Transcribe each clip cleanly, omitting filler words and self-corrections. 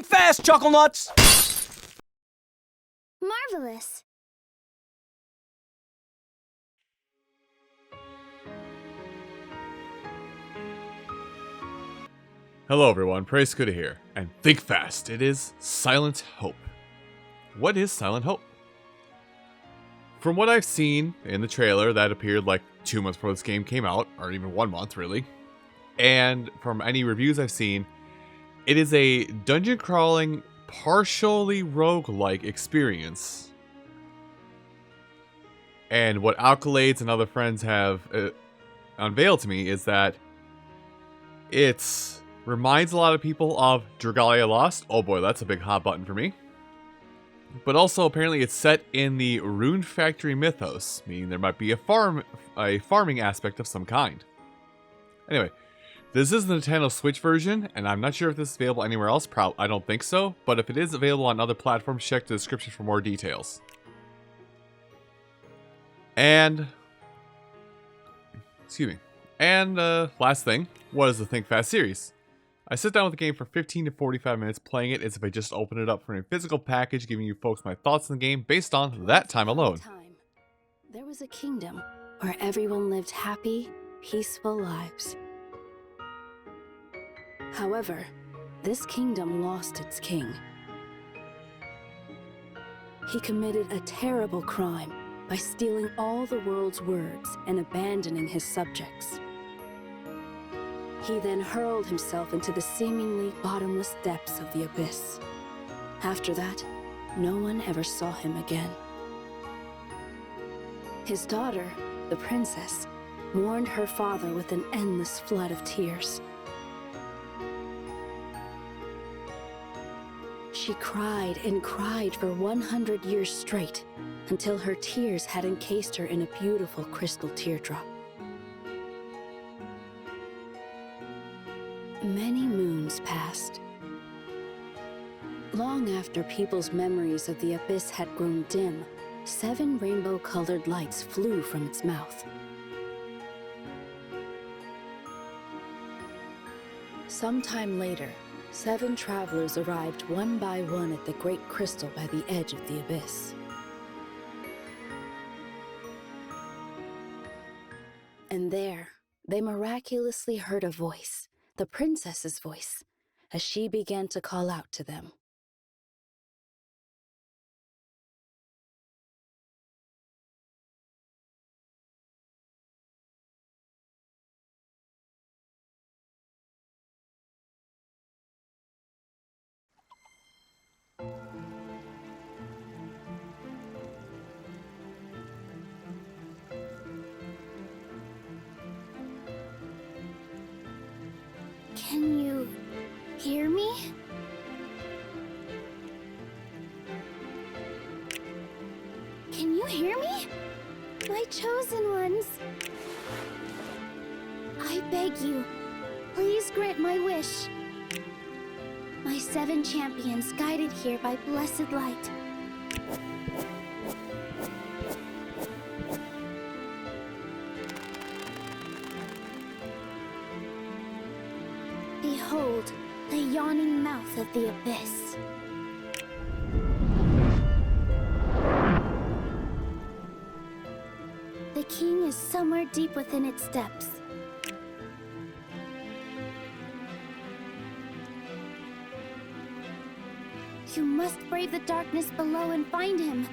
Think fast, Chuckle Nuts! Marvelous. Hello everyone, Praise Kuda here, and think fast, it is Silent Hope. What is Silent Hope? From what I've seen in the trailer that appeared like 2 months before this game came out, or even 1 month really, and from any reviews I've seen, it is a dungeon crawling, partially roguelike experience. And what Alkalades and other friends have unveiled to me is that it's reminds a lot of people of Dragalia Lost. Oh boy, that's a big hot button for me. But also, apparently, it's set in the Rune Factory mythos, meaning there might be a farming aspect of some kind. Anyway, this is the Nintendo Switch version, and I'm not sure if this is available anywhere else. I don't think so, but if it is available on other platforms, check the description for more details. And excuse me. And last thing, what is the Think Fast series? I sit down with the game for 15 to 45 minutes playing it as if I just opened it up from a physical package, giving you folks my thoughts on the game based on that time alone. There was a kingdom where everyone lived happy, peaceful lives. However, this kingdom lost its king. He committed a terrible crime by stealing all the world's words and abandoning his subjects. He then hurled himself into the seemingly bottomless depths of the abyss. After that, no one ever saw him again. His daughter, the princess, mourned her father with an endless flood of tears. She cried and cried for 100 years straight, until her tears had encased her in a beautiful crystal teardrop. Many moons passed. Long after people's memories of the abyss had grown dim, 7 rainbow-colored lights flew from its mouth. Sometime later, 7 travelers arrived one by one at the great crystal by the edge of the abyss. And there, they miraculously heard a voice, the princess's voice, as she began to call out to them. Can you hear me? Can you hear me? My chosen ones. I beg you, please grant my wish. My 7 champions guided here by blessed light. Behold, the yawning mouth of the abyss. The king is somewhere deep within its depths. You must brave the darkness below and find him.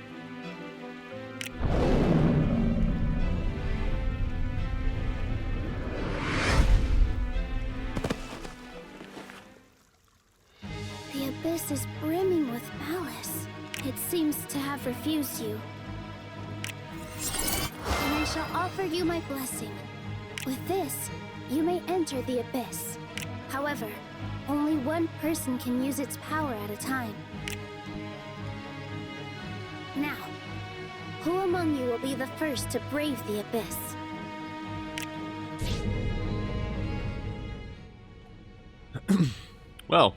The abyss is brimming with malice. It seems to have refused you. And I shall offer you my blessing. With this, you may enter the abyss. However, only one person can use its power at a time. Now, who among you will be the first to brave the abyss? Well,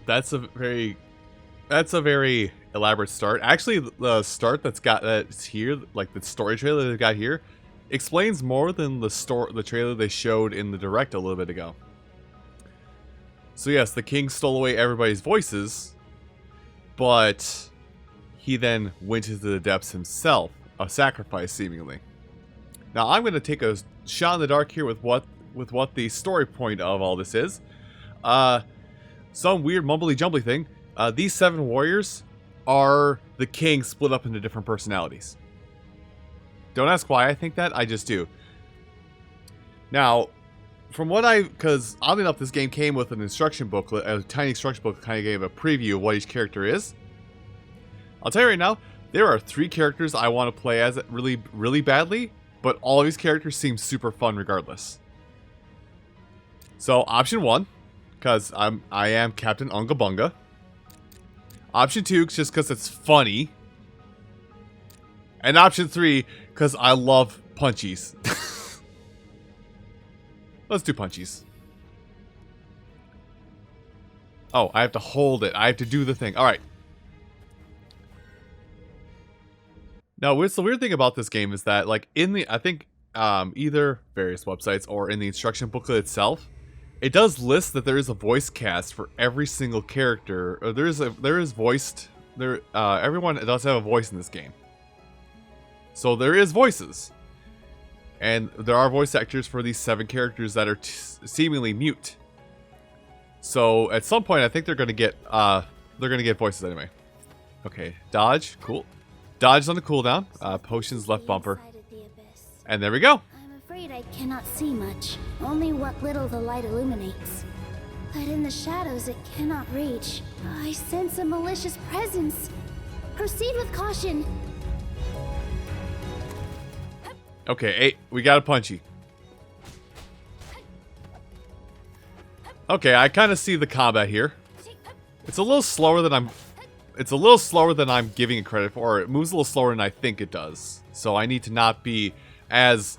that's a very elaborate start. Actually, the start that's here, like the story trailer they got here, explains more than the trailer they showed in the direct a little bit ago. So yes, the king stole away everybody's voices, but he then went into the depths himself, a sacrifice seemingly. Now I'm going to take a shot in the dark here with what the story point of all this is. Some weird mumbly jumbly thing. These 7 warriors are the king split up into different personalities. Don't ask why I think that, I just do. Now, from what because oddly enough, this game came with an instruction booklet, a tiny instruction booklet kind of gave a preview of what each character is. I'll tell you right now, there are 3 characters I want to play as really, really badly, but all of these characters seem super fun regardless. So, option 1, because I am Captain Unga Bunga. Option 2, just because it's funny. And option 3, because I love punchies. Let's do punchies. Oh, I have to hold it. I have to do the thing. Alright. Now, what's the weird thing about this game is that, like, in the, I think, either various websites or in the instruction booklet itself, it does list that there is a voice cast for every single character. Or everyone does have a voice in this game. So there is voices. And there are voice actors for these 7 characters that are seemingly mute. So at some point I think they're gonna get voices anyway. Okay, dodge, cool. Dodge on the cooldown, potions left bumper. And there we go. I'm afraid I cannot see much, only what little the light illuminates. But in the shadows it cannot reach. I sense a malicious presence. Proceed with caution. Okay, 8. We got a punchy. Okay, I kind of see the combat here. It's a little slower than I'm giving it credit for. Or it moves a little slower than I think it does. So I need to not be as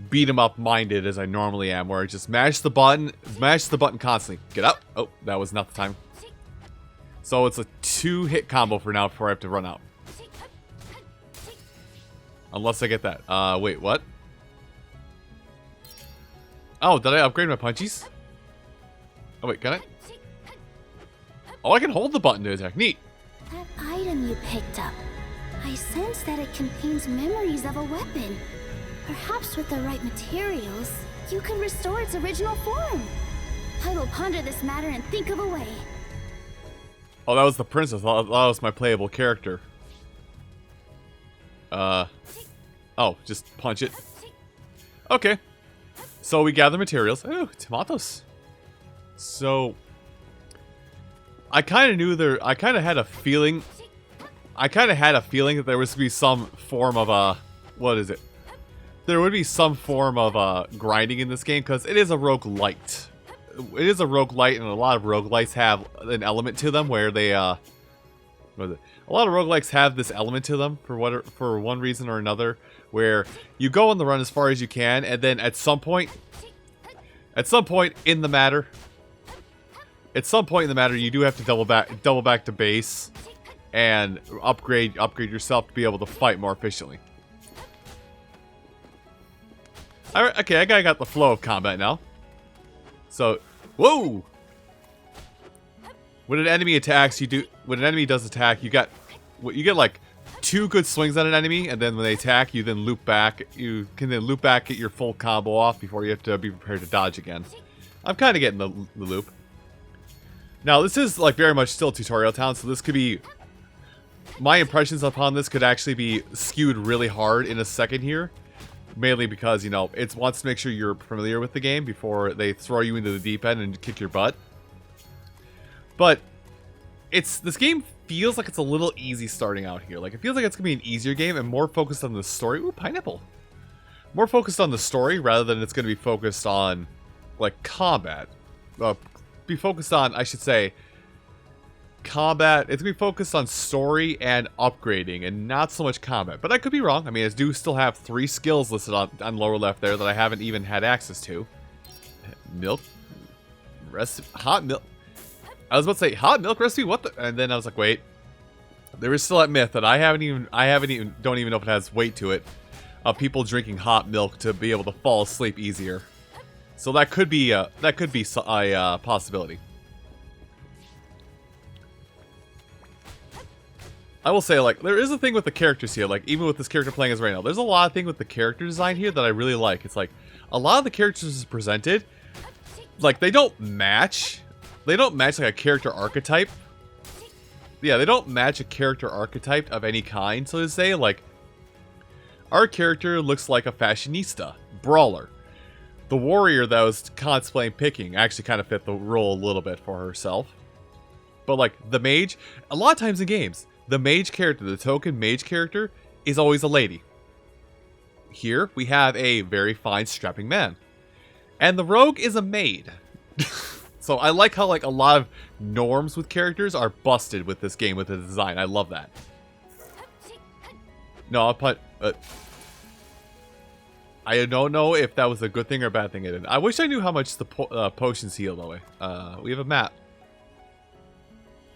beat 'em up minded as I normally am, where I just mash the button constantly. Get up. Oh, that was not the time. So it's a 2-hit combo for now before I have to run out. Unless I get that. Wait, what? Oh, did I upgrade my punchies? Oh, wait, can I? Oh, I can hold the button to attack. Neat. That item you picked up. I sense that it contains memories of a weapon. Perhaps with the right materials, you can restore its original form. I will ponder this matter and think of a way. Oh, that was the princess. That was my playable character. Oh, just punch it. Okay. So we gather materials. Ooh, tomatoes. So I kind of had a feeling that there was to be some form of what is it? There would be some form of grinding in this game because it is a roguelite. It is a roguelite, and a lot of roguelites have an element to them where they what is it? A lot of roguelikes have this element to them for one reason or another, where you go on the run as far as you can, and then at some point in the matter, you do have to double back to base and upgrade yourself to be able to fight more efficiently. Alright, okay, I got the flow of combat now. So, whoa! When an enemy attacks, when an enemy does attack, you get like 2 good swings at an enemy, and then when they attack, you then loop back. You can then loop back, get your full combo off before you have to be prepared to dodge again. I'm kind of getting the loop. Now, this is like very much still tutorial town, so this could be... My impressions upon this could actually be skewed really hard in a second here. Mainly because, you know, it wants to make sure you're familiar with the game before they throw you into the deep end and kick your butt. But this game feels like it's a little easy starting out here. Like, it feels like it's going to be an easier game and more focused on the story. Ooh, pineapple. More focused on the story rather than it's going to be focused on, like, combat. Be focused on, I should say, combat. It's going to be focused on story and upgrading and not so much combat. But I could be wrong. I mean, I do still have 3 skills listed on lower left there that I haven't even had access to. Milk. Hot milk. I was about to say, hot milk recipe, what the? And then I was like, wait. There is still that myth that I don't even know if it has weight to it. Of people drinking hot milk to be able to fall asleep easier. So that could be a possibility. I will say, like, there is a thing with the characters here, like, even with this character playing as right now, there's a lot of thing with the character design here that I really like. It's like, a lot of the characters presented, like, they don't match like a character archetype. Yeah, they don't match a character archetype of any kind, so to say. Like, our character looks like a fashionista, brawler. The warrior that was contemplating picking actually kind of fit the role a little bit for herself. But, like, the mage, a lot of times in games, the mage character, the token mage character, is always a lady. Here, we have a very fine, strapping man. And the rogue is a maid. So I like how, like, a lot of norms with characters are busted with this game, with the design. I love that. No, I'll put... I don't know if that was a good thing or a bad thing. I wish I knew how much the potions heal, though. We have a map.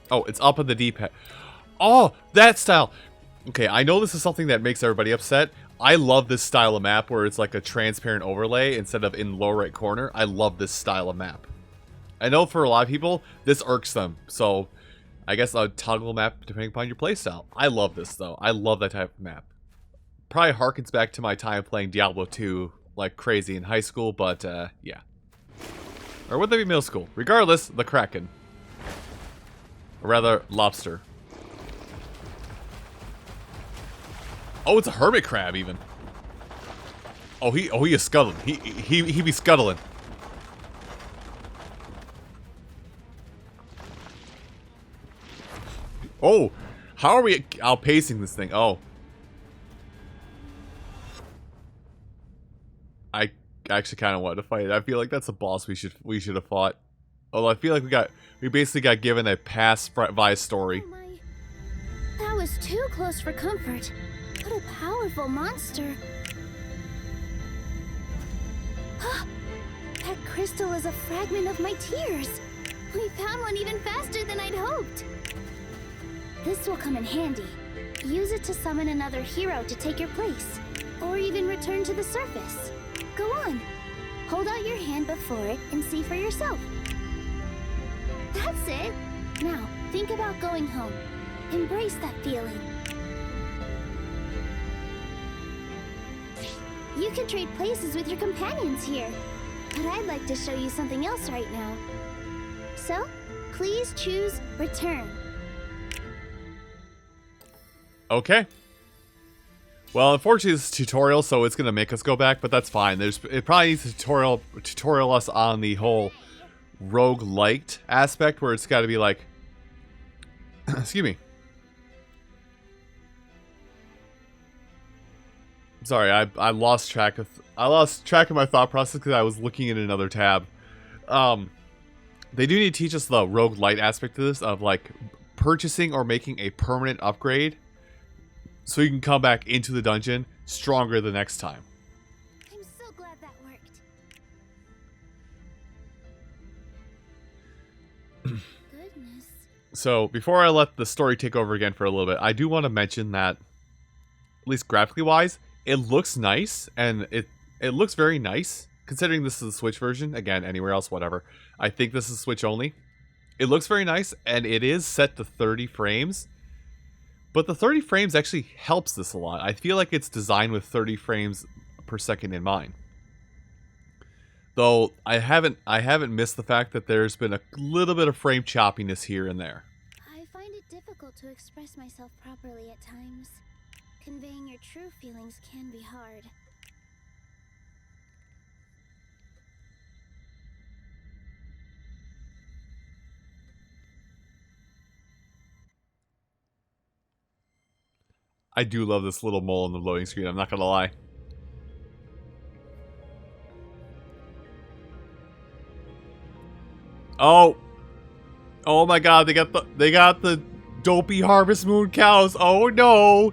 Oh, it's up in the D-pad. Oh, that style. Okay, I know this is something that makes everybody upset. I love this style of map where it's like a transparent overlay instead of in lower right corner. I love this style of map. I know for a lot of people, this irks them. So, I guess a toggle map depending upon your playstyle. I love this, though. I love that type of map. Probably harkens back to my time playing Diablo 2 like crazy in high school, but yeah. Or would that be middle school? Regardless, the Kraken. Or rather, lobster. Oh, it's a hermit crab even. Oh, he is scuttling. He be scuttling. Oh, how are we outpacing this thing? Oh. I actually kind of wanted to fight it. I feel like that's a boss we should have fought. Although I feel like we basically got given a pass via story. Oh my. That was too close for comfort. What a powerful monster. That crystal is a fragment of my tears. We found one even faster than I'd hoped. This will come in handy. Use it to summon another hero to take your place, or even return to the surface. Go on. Hold out your hand before it and see for yourself. That's it. Now, think about going home. Embrace that feeling. You can trade places with your companions here, but I'd like to show you something else right now. So, please choose Return. Okay. Well, unfortunately, this is a tutorial, so it's gonna make us go back, but that's fine. It probably needs to tutorial us on the whole roguelite aspect, where it's got to be like, excuse me. Sorry, I lost track of my thought process because I was looking at another tab. They do need to teach us the roguelite aspect of this, of like purchasing or making a permanent upgrade, so you can come back into the dungeon stronger the next time. I'm so glad that worked. Goodness. So, before I let the story take over again for a little bit, I do want to mention that, at least graphically wise, it looks nice, and it looks very nice, considering this is the Switch version. Again, anywhere else, whatever. I think this is Switch only. It looks very nice, and it is set to 30 frames. But the 30 frames actually helps this a lot. I feel like it's designed with 30 frames per second in mind. Though I haven't missed the fact that there's been a little bit of frame choppiness here and there. I find it difficult to express myself properly at times. Conveying your true feelings can be hard. I do love this little mole on the loading screen, I'm not gonna lie. Oh! Oh my god, they got the dopey Harvest Moon cows. Oh no!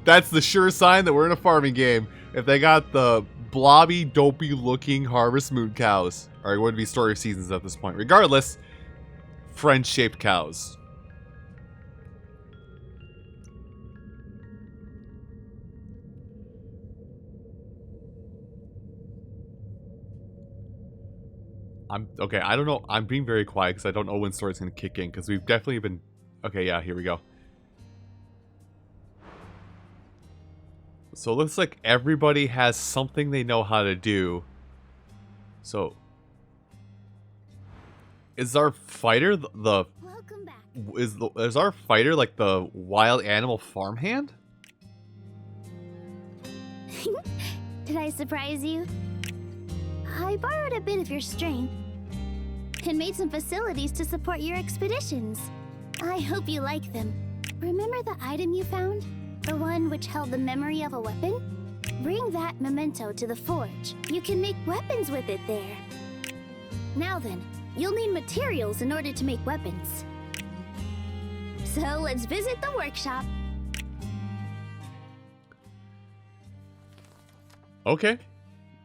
That's the sure sign that we're in a farming game. If they got the blobby, dopey looking Harvest Moon cows. Or it would be Story of Seasons at this point. Regardless, French-shaped cows. Okay, I don't know. I'm being very quiet because I don't know when story's going to kick in, because we've definitely been... Okay, yeah, here we go. So it looks like everybody has something they know how to do. So is our fighter Welcome back. is our fighter like the wild animal farmhand? Did I surprise you? I borrowed a bit of your strength and made some facilities to support your expeditions. I hope you like them. Remember the item you found? The one which held the memory of a weapon? Bring that memento to the forge. You can make weapons with it there. Now then, you'll need materials in order to make weapons. So let's visit the workshop. Okay.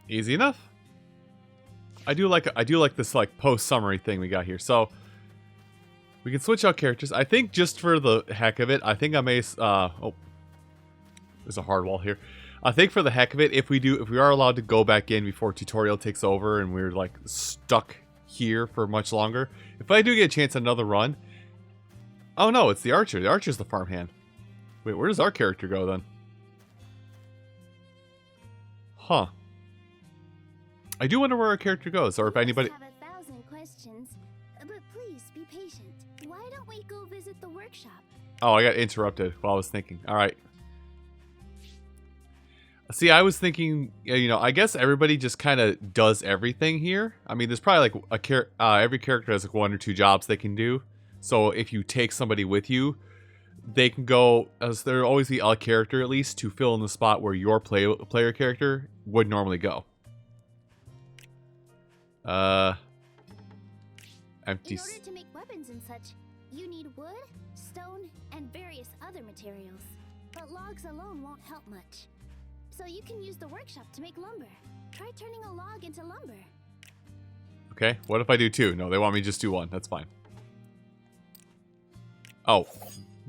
Easy enough. I do like this like post summary thing we got here. So we can switch out characters. I think just for the heck of it, I think I may oh, there's a hard wall here. I think for the heck of it, if we are allowed to go back in before tutorial takes over and we're like stuck here for much longer, if I do get a chance at another run. Oh no, it's the archer. The archer's the farmhand. Wait, where does our character go then? Huh. I do wonder where our character goes, or if anybody... I have 1,000 questions, but please be patient. Why don't we go visit the workshop? Oh, I got interrupted while I was thinking. All right. See, I was thinking, you know, I guess everybody just kind of does everything here. I mean, there's probably like every character has like 1 or 2 jobs they can do. So if you take somebody with you, they can go, as there will always be a character at least to fill in the spot where your player character would normally go. Empty. In order to make weapons and such, you need wood, stone, and various other materials. But logs alone won't help much. So you can use the workshop to make lumber. Try turning a log into lumber. Okay, what if I do 2? No, they want me to just do 1. That's fine. Oh,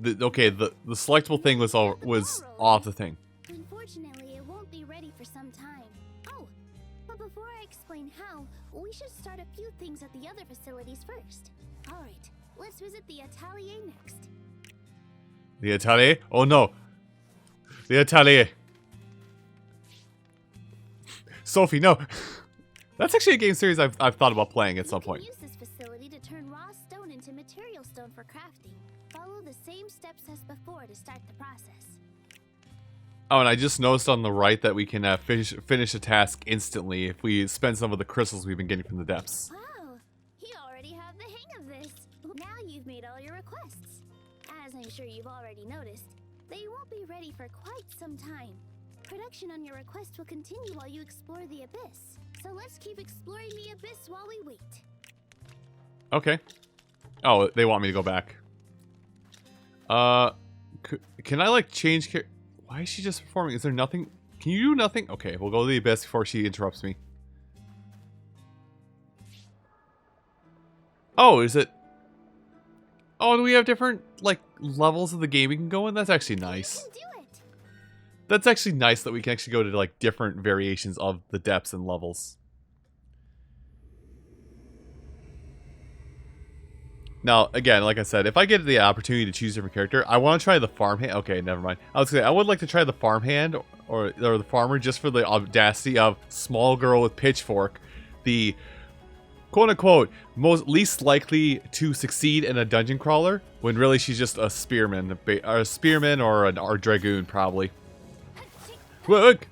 okay. The selectable thing was off the thing. Unfortunately, it won't be ready for some time. Oh, but before I explain how, we should start a few things at the other facilities first. All right, let's visit the atelier next. The atelier? Oh no, the atelier. Sophie, no. That's actually a game series I've thought about playing at some point. You can use this facility to turn raw stone into material stone for crafting. Follow the same steps as before to start the process. Oh, and I just noticed on the right that we can finish a task instantly if we spend some of the crystals we've been getting from the depths. Wow, you already have the hang of this. Now you've made all your requests. As I'm sure you've already noticed, they won't be ready for quite some time. Production on your request will continue while you explore the abyss. So let's keep exploring the abyss while we wait. Okay. Oh, they want me to go back. Can I like change why is she just performing? Is there nothing? Can you do nothing? Okay, we'll go to the abyss before she interrupts me. Oh, is it? Oh, do we have different like levels of the game we can go in? That's actually nice. You can do it. That's actually nice that we can actually go to like different variations of the depths and levels. Now, again, like I said, if I get the opportunity to choose a different character, I want to try the farmhand. Okay, never mind. I was gonna say, I would like to try the farmhand or the farmer just for the audacity of small girl with pitchfork, the quote-unquote least likely to succeed in a dungeon crawler, when really she's just a spearman, or a dragoon, probably. Look!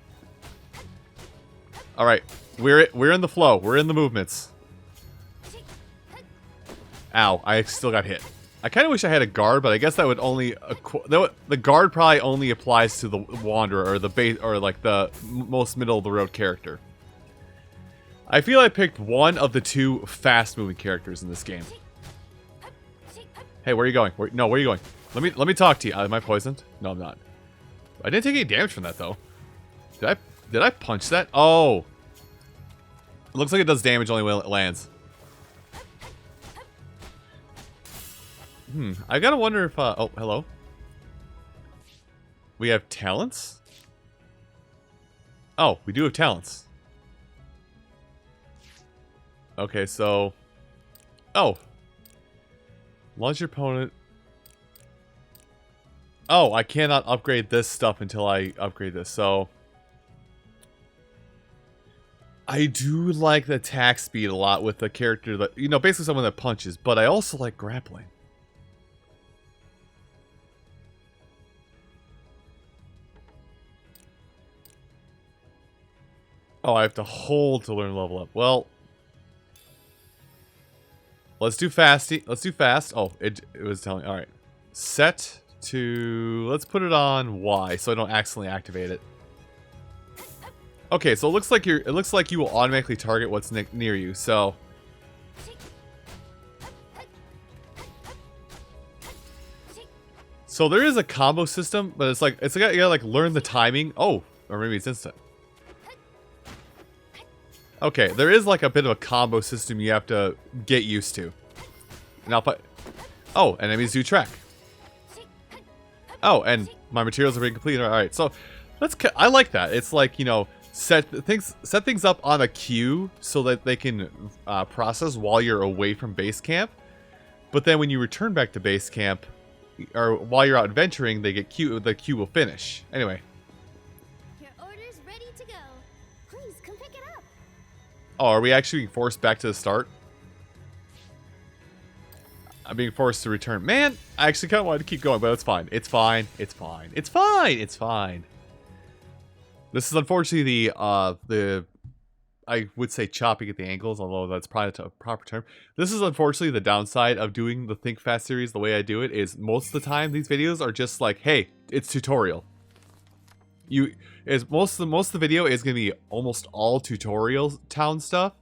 All right, we're in the flow. We're in the movements. Ow, I still got hit. I kind of wish I had a guard, but I guess that would only... the guard probably only applies to the wanderer, or the base, or like the most middle-of-the-road character. I feel I picked one of the 2 fast-moving characters in this game. Hey, where are you going? Where are you going? Let me talk to you. Am I poisoned? No, I'm not. I didn't take any damage from that, though. Did I punch that? Oh. It looks like it does damage only when it lands. I gotta wonder if, oh, hello. We have talents? Oh, we do have talents. Okay, so... Oh. Launch your opponent. Oh, I cannot upgrade this stuff until I upgrade this, so... I do like the attack speed a lot with the character that... You know, basically someone that punches, but I also like grappling. Oh, I have to hold to learn level up. Well... Let's do fasty. Let's do fast. Oh, it was telling... Alright. Set to... Let's put it on Y, so I don't accidentally activate it. Okay, so it looks like you will automatically target what's near you. So there is a combo system, but it's like you gotta like learn the timing. Oh, or maybe it's instant. Okay, there is like a bit of a combo system you have to get used to. And I'll put. Oh, enemies do track. Oh, and my materials are being completed. All right, so I like that. It's like, you know. Set things up on a queue so that they can process while you're away from base camp. But then when you return back to base camp, or while you're out adventuring, the queue will finish. Anyway. Your order's ready to go. Please come pick it up. Oh, are we actually being forced back to the start? I'm being forced to return. Man, I actually kind of wanted to keep going, but it's fine. It's fine. It's fine. It's fine. It's fine. This is unfortunately the I would say chopping at the ankles, although that's probably a proper term. This is unfortunately the downside of doing the Think Fast series the way I do it. Is most of the time these videos are just like, hey, it's tutorial. Most of the video is gonna be almost all tutorial town stuff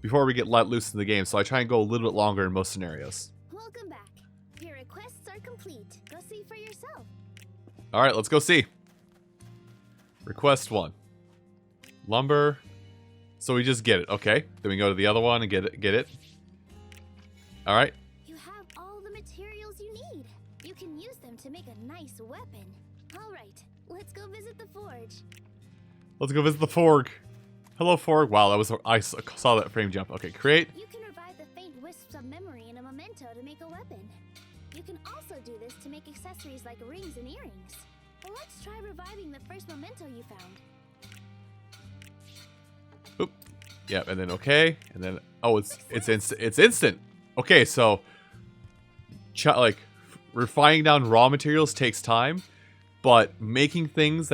before we get let loose in the game. So I try and go a little bit longer in most scenarios. Welcome back. Your requests are complete. Go see for yourself. All right, let's go see. Request 1. Lumber. So we just get it. Okay. Then we go to the other one and get it. All right. You have all the materials you need. You can use them to make a nice weapon. All right. Let's go visit the forge. Let's go visit the forge. Hello, forge. Wow, I saw that frame jump. Okay, create. You can revive the faint wisps of memory in a memento to make a weapon. You can also do this to make accessories like rings and earrings. Well, let's try reviving the first memento you found. Oop. Yeah, and then okay, and then it's instant. Okay, so like refining down raw materials takes time, but making things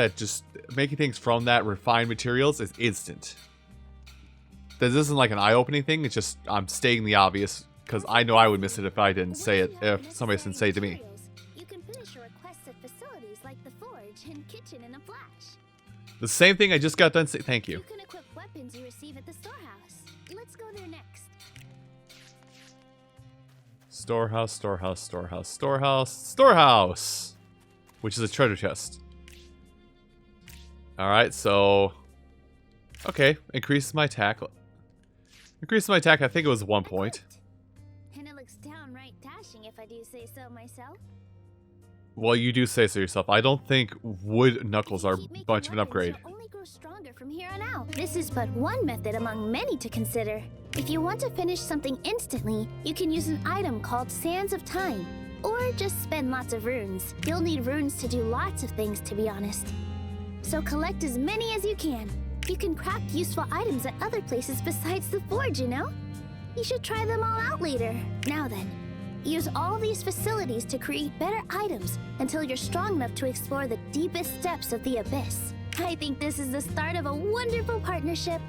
from that refined materials is instant. This isn't like an eye-opening thing. It's just I'm stating the obvious because I know I would miss it if I didn't say it. If somebody didn't say it to me. And kitchen in a flash. The same thing I just got done saying. Thank you. You can equip weapons you receive at the storehouse. Let's go there next. Storehouse. Which is a treasure chest. Alright, so... Okay, increases my attack. I think it was 1 point. And it looks downright dashing if I do say so myself. Well, you do say so yourself. I don't think wood knuckles are much of an upgrade. Only grow stronger from here on out. This is but one method among many to consider. If you want to finish something instantly, you can use an item called Sands of Time. Or just spend lots of runes. You'll need runes to do lots of things, to be honest. So collect as many as you can. You can craft useful items at other places besides the forge, you know? You should try them all out later. Now then. Use all these facilities to create better items until you're strong enough to explore the deepest depths of the abyss. I think this is the start of a wonderful partnership.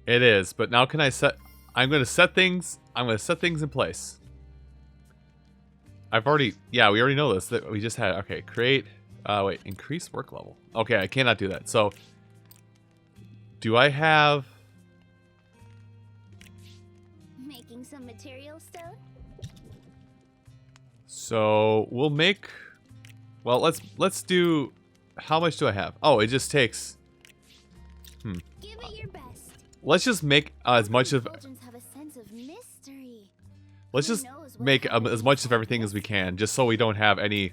It is, but now can I set... I'm going to set things in place. I've already... Yeah, we already know this. That we just had... Okay, create... wait, increase work level. Okay, I cannot do that. So, do I have... Making some material stone? So, we'll make... Well, let's do... How much do I have? Oh, it just takes... Give it your best. Let's just make as much of... Have a sense of mystery. Let's just make as much of everything as we can, just so we don't have any...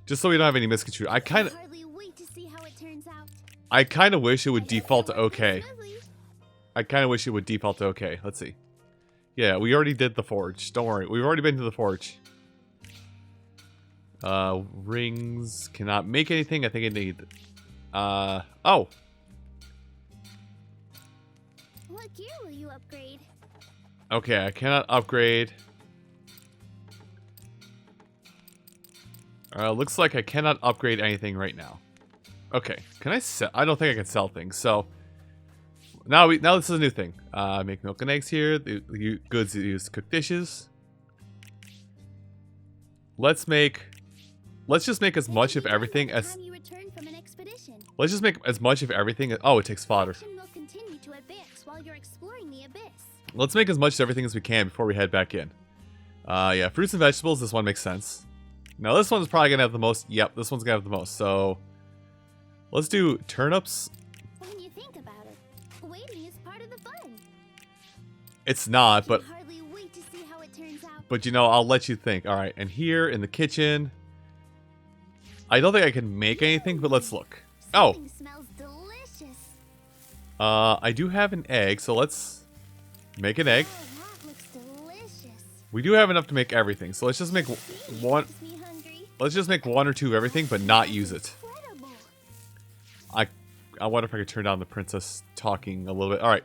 Just so we don't have any misconstrued. I kind of wish it would default to okay. I kind of wish it would default to okay. Let's see. Yeah, we already did the forge. Don't worry. We've already been to the forge. Rings cannot make anything. I think I need... oh. What gear will you upgrade? Okay, I cannot upgrade. Looks like I cannot upgrade anything right now. Okay, can I sell? I don't think I can sell things. So now this is a new thing. Make milk and eggs here. The goods used to cook dishes. Let's just make as much of everything as. Let's just make as much of everything. Oh, it takes fodder. Let's make as much of everything as we can before we head back in. Yeah, fruits and vegetables. This one makes sense. Now this one's probably gonna have the most. Yep, this one's gonna have the most. So let's do turnips. When you think about it, waiting is part of the fun. It's not, but Hardly wait to see how it turns out. but you know, I'll let you think. All right, and here in the kitchen, I don't think I can make anything, but let's look. Oh, Something smells delicious. I do have an egg, so let's make an egg. Oh, that looks delicious. We do have enough to make everything, so let's just make one. Makes me hungry. Let's just make one or two of everything, but not use it. Incredible. I wonder if I could turn down the princess talking a little bit. All right,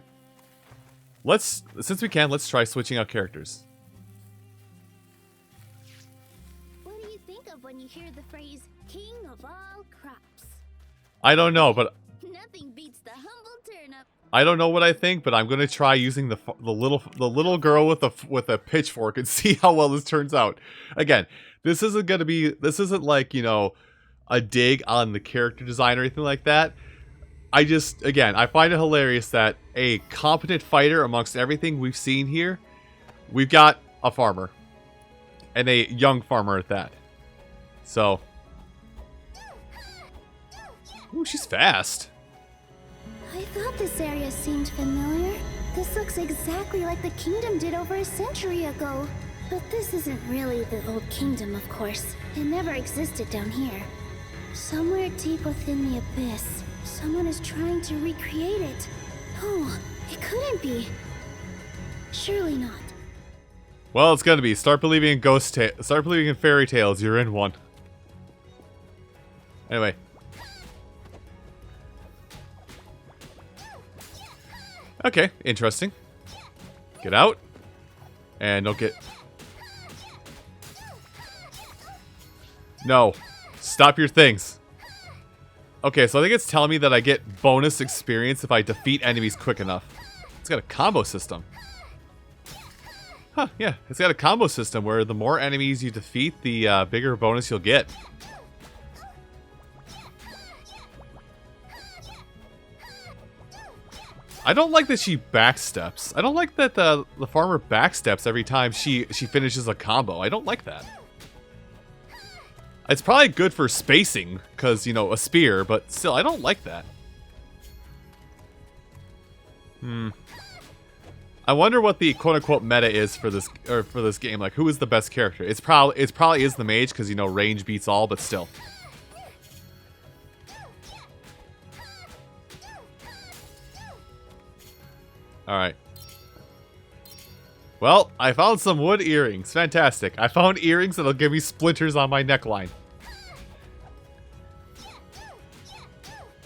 since we can, let's try switching out characters. What do you think of when you hear the phrase "king of all crops"? I don't know, but Nothing beats the humble turnip. I don't know what I think, but I'm gonna try using the little girl with a pitchfork and see how well this turns out. Again, this isn't like, you know, a dig on the character design or anything like that. I find it hilarious that a competent fighter amongst everything we've seen here, we've got a farmer, and a young farmer at that. So, ooh, she's fast. I thought this area seemed familiar. This looks exactly like the kingdom did over a century ago. But this isn't really the old kingdom, of course. It never existed down here. Somewhere deep within the abyss, someone is trying to recreate it. No, it couldn't be. Surely not. Well, it's gonna be. Start believing in fairy tales. You're in one. Anyway. Okay, interesting. Get out. And don't get... No. Stop your things. Okay, so I think it's telling me that I get bonus experience if I defeat enemies quick enough. It's got a combo system. Huh, yeah. It's got a combo system where the more enemies you defeat, the bigger bonus you'll get. I don't like that she backsteps. I don't like that the farmer backsteps every time she finishes a combo. I don't like that. It's probably good for spacing, because, you know, a spear, but still, I don't like that. I wonder what the quote-unquote meta is for this game. Like, who is the best character? It probably is the mage, because, you know, range beats all, but still. Alright. Well, I found some wood earrings. Fantastic. I found earrings that'll give me splinters on my neckline.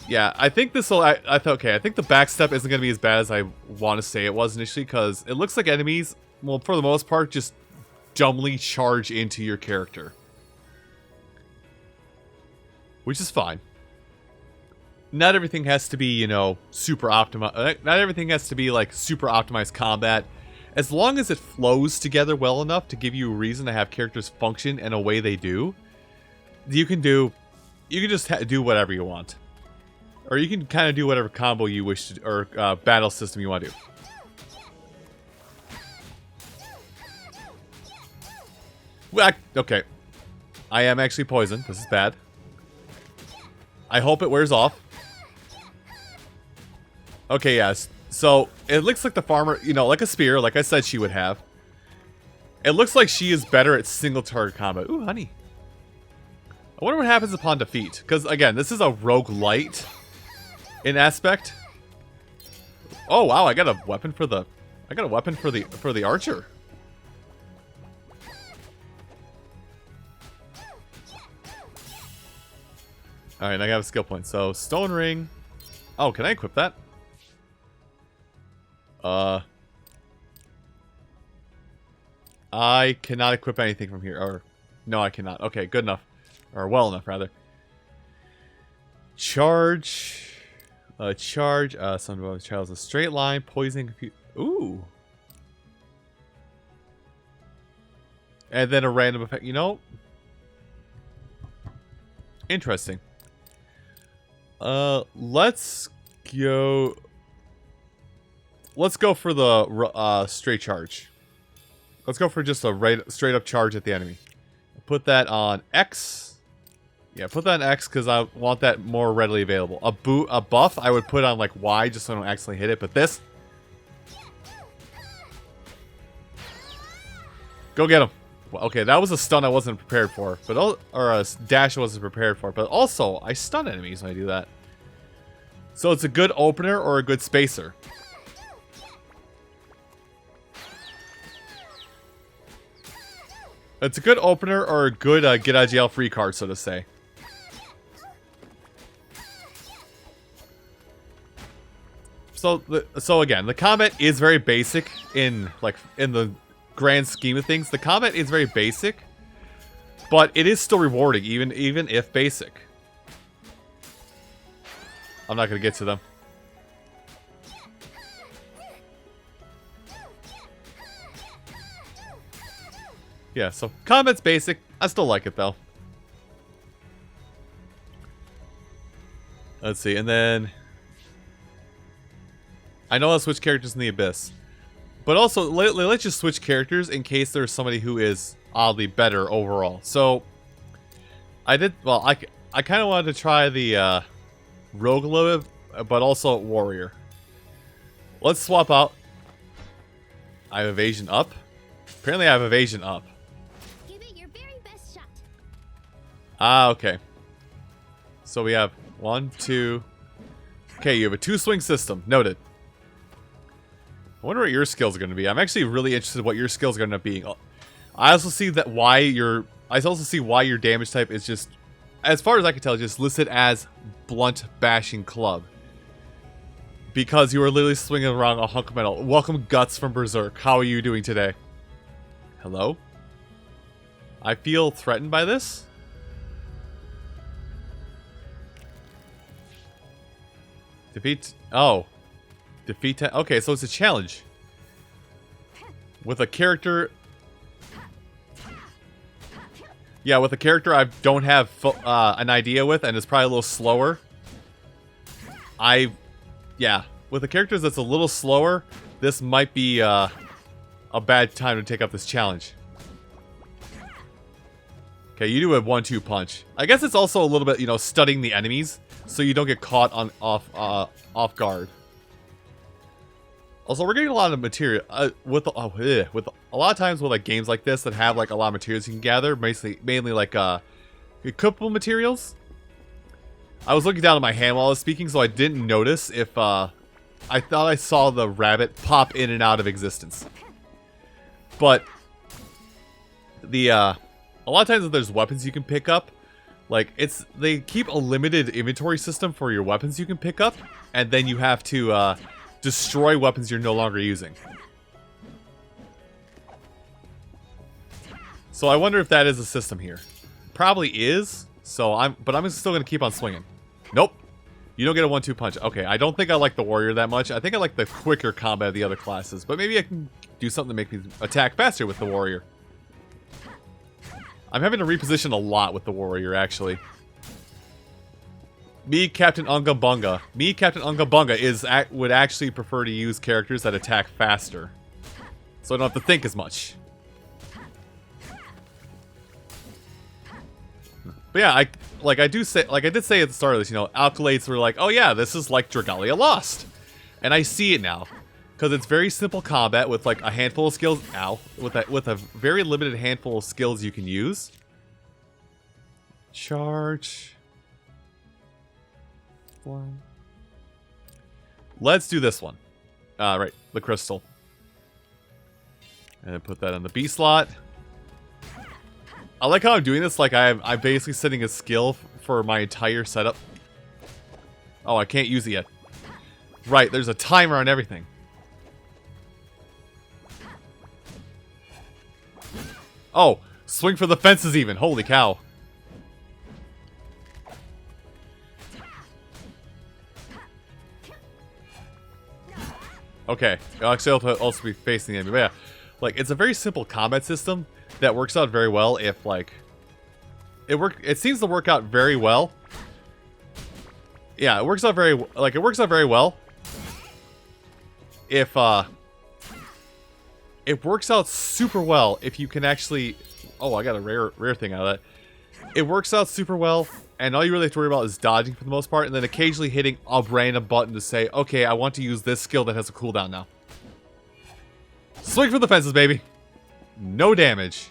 Yeah, I think this will... I think the backstep isn't going to be as bad as I want to say it was initially, because it looks like enemies, well, for the most part, just dumbly charge into your character. Which is fine. Not everything has to be, you know, super optimized. Not everything has to be, like, super optimized combat. As long as it flows together well enough to give you a reason to have characters function in a way they do, you can just do whatever you want. Or you can kind of do whatever combo you wish to, or battle system you want to do. Well, okay. I am actually poisoned. This is bad. I hope it wears off. Okay, yes. So, it looks like the farmer, you know, like a spear, like I said she would have. It looks like she is better at single target combat. Ooh, honey. I wonder what happens upon defeat. Because, again, this is a roguelite in aspect. Oh, wow, I got a weapon for the... for the archer. Alright, I got a skill point. So, Stone Ring. Oh, can I equip that? I cannot equip anything from here. Or, no, I cannot. Okay, good enough. Or well enough, rather. Charge. Charge. Some of the child's a straight line. Poison. Ooh. And then a random effect. You know? Interesting. Let's go. Let's go for the straight charge. Let's go for just a straight up charge at the enemy. Put that on X. Yeah, put that on X because I want that more readily available. A buff I would put on like Y just so I don't accidentally hit it. But this, go get him. Well, okay, that was a stun I wasn't prepared for, but or a dash I wasn't prepared for. But also, I stun enemies when I do that. So it's a good opener or a good spacer. It's a good opener or a good get out of jail free card, so to say. So again, the combat is very basic in the grand scheme of things. The combat is very basic, but it is still rewarding, even if basic. I'm not gonna get to them. Yeah, so combat's basic. I still like it though. Let's see, and then I know I'll switch characters in the Abyss, but also let's just switch characters in case there's somebody who is oddly better overall. So I did. Well, I kind of wanted to try the rogue a little bit, but also warrior. Let's swap out. I have evasion up. Apparently, I have evasion up. Ah, okay. So we have 1, 2. Okay, you have a 2-swing system. Noted. I wonder what your skills are going to be. I'm actually really interested in what your skills are going to be. I also see that why your damage type is just, as far as I can tell, just listed as blunt bashing club. Because you are literally swinging around a hunk of metal. Welcome, Guts from Berserk. How are you doing today? Hello? I feel threatened by this. Defeat. Oh. Defeat. Okay, so it's a challenge. With a character. Yeah, with a character I don't have an idea with and is probably a little slower. Yeah. With the characters that's a little slower, this might be a bad time to take up this challenge. Okay, you do a 1-2 punch. I guess it's also a little bit, studying the enemies, so you don't get caught off guard. Also, we're getting a lot of material with a lot of times with like games like this that have like a lot of materials you can gather, mainly like equipable materials. I was looking down at my hand while I was speaking, so I didn't notice if I thought I saw the rabbit pop in and out of existence. But a lot of times if there's weapons you can pick up, like they keep a limited inventory system for your weapons you can pick up, and then you have to destroy weapons you're no longer using. So I wonder if that is a system here. Probably is. But I'm still gonna keep on swinging. Nope. You don't get a 1-2 punch. Okay, I don't think I like the warrior that much. I think I like the quicker combat of the other classes. But maybe I can do something to make me attack faster with the warrior. I'm having to reposition a lot with the warrior, actually. Me, Captain Unga Bunga, would actually prefer to use characters that attack faster. So I don't have to think as much. But yeah, I did say at the start of this, Alkalates were like, oh yeah, this is like Dragalia Lost. And I see it now. Because it's very simple combat with like a handful of skills. With a very limited handful of skills you can use. Charge. Let's do this one. Right, the crystal. And put that on the B slot. I like how I'm doing this. Like I'm basically setting a skill for my entire setup. Oh, I can't use it yet. Right, there's a timer on everything. Oh, swing for the fences even. Holy cow. Okay, I'll actually also be facing the enemy. But yeah, like, it's a very simple combat system that works out very well if, like... It seems to work out very well. Yeah, it works out very... Like, it works out very well. If, it works out super well if you can actually... Oh, I got a rare thing out of that. It works out super well, and all you really have to worry about is dodging for the most part, and then occasionally hitting a random button to say, okay, I want to use this skill that has a cooldown now. Swing for the fences, baby. No damage.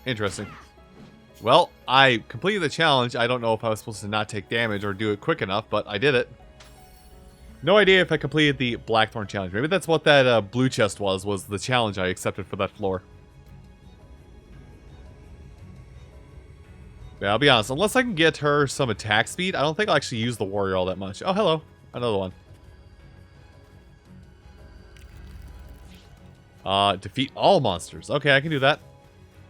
Interesting. Well, I completed the challenge. I don't know if I was supposed to not take damage or do it quick enough, but I did it. No idea if I completed the Blackthorn challenge. Maybe that's what that blue chest was the challenge I accepted for that floor. Yeah, I'll be honest. Unless I can get her some attack speed, I don't think I'll actually use the warrior all that much. Oh, hello. Another one. Defeat all monsters. Okay, I can do that.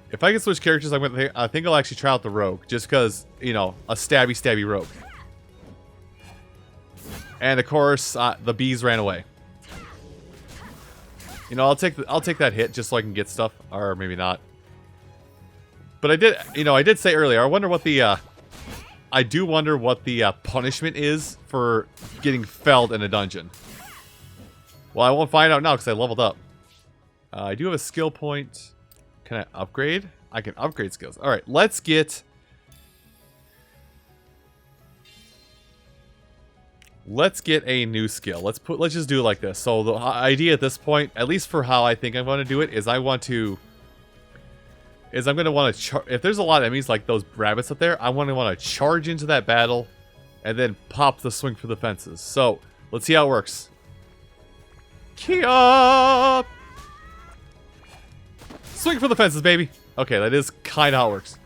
If I can switch characters, I think I'll actually try out the rogue. Just because, you know, a stabby rogue. And of course, the bees ran away. You know, I'll take that hit just so I can get stuff, or maybe not. But I did say earlier, I wonder what the I do wonder what the punishment is for getting felled in a dungeon. Well, I won't find out now because I leveled up. I do have a skill point. Can I upgrade? I can upgrade skills. All right, let's get a new skill. Let's just do it like this. So the idea at this point, at least for how I think I'm going to do it, is I'm going to want to if there's a lot of enemies like those rabbits up there, I want to charge into that battle and then pop the swing for the fences. So let's see how it works. Kia! Swing for the fences, baby. Okay, that is kind of how it works.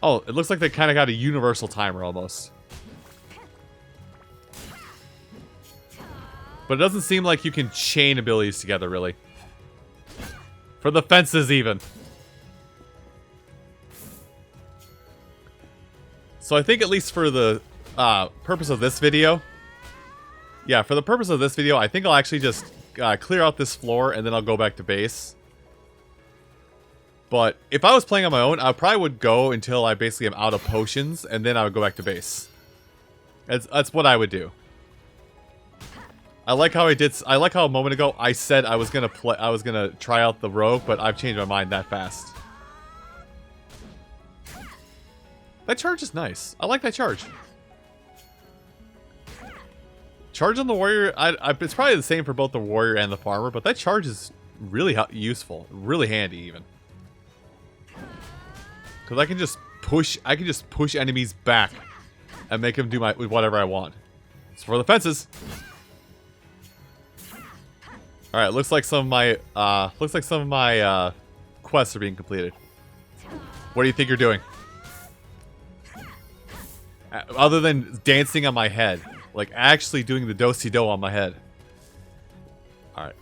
Oh, it looks like they kind of got a universal timer almost. But it doesn't seem like you can chain abilities together, really. For the fences, even. So I think at least for the purpose of this video... Yeah, for the purpose of this video, I think I'll actually just clear out this floor and then I'll go back to base. But if I was playing on my own, I probably would go until I basically am out of potions, and then I would go back to base. That's what I would do. I like how a moment ago I said I was gonna try out the rogue, but I've changed my mind that fast. That charge is nice. I like that charge. Charge on the warrior, it's probably the same for both the warrior and the farmer, but that charge is really useful, really handy even. Because I can just push enemies back and make them do whatever I want. It's for the fences. All right, looks like some of my quests are being completed. What do you think you're doing? Other than dancing on my head, like actually doing the do-si-do on my head. All right.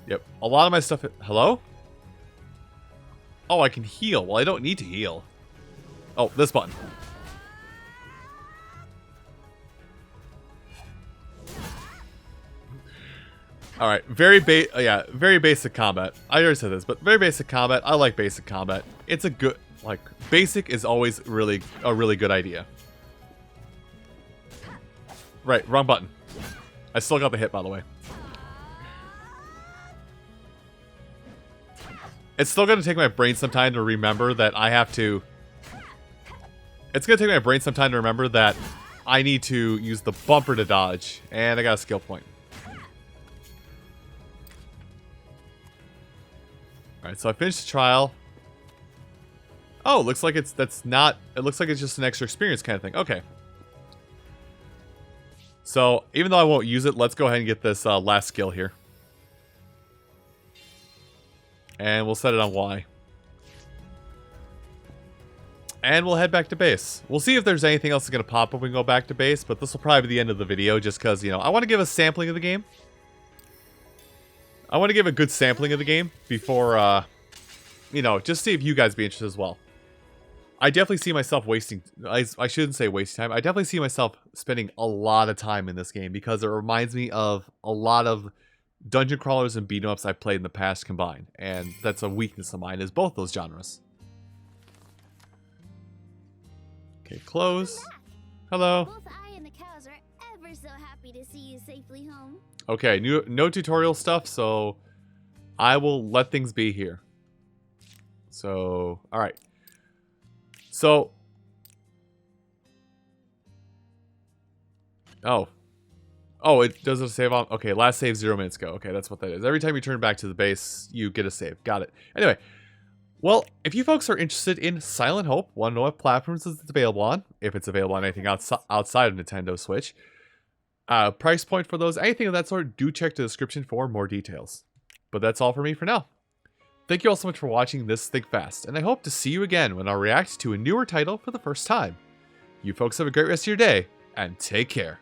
Yep. A lot of my stuff. Hello? Oh, I can heal. Well, I don't need to heal. Oh, this button. All right, very basic combat. I already said this, but very basic combat. I like basic combat. It's a good, like, basic is always a really good idea. Right, wrong button. I still got the hit, by the way. It's still going to take my brain some time to remember that I have to... It's going to take my brain some time to remember that I need to use the bumper to dodge. And I got a skill point. Alright, so I finished the trial. Oh, it looks like it looks like it's just an extra experience kind of thing. Okay. So, even though I won't use it, let's go ahead and get this last skill here. And we'll set it on Y. And we'll head back to base. We'll see if there's anything else that's going to pop up when we go back to base, but this will probably be the end of the video just because, you know, I want to give a sampling of the game. I want to give a good sampling of the game before, you know, just see if you guys be interested as well. I definitely see myself wasting, I shouldn't say wasting time, I definitely see myself spending a lot of time in this game because it reminds me of a lot of dungeon crawlers and beat 'em ups I've played in the past combined, and that's a weakness of mine, is both those genres. Okay, close. Hello. Both I and the cows are ever so happy to see you safely home. Okay, no tutorial stuff, so I will let things be here. So, alright. So... Oh, it doesn't save on... Okay, last save 0 minutes ago. Okay, that's what that is. Every time you turn back to the base, you get a save. Got it. Anyway, well, if you folks are interested in Silent Hope, want to know what platforms it's available on, if it's available on anything outside of Nintendo Switch, price point for those, anything of that sort, do check the description for more details. But that's all for me for now. Thank you all so much for watching this Think Fast, and I hope to see you again when I react to a newer title for the first time. You folks have a great rest of your day, and take care.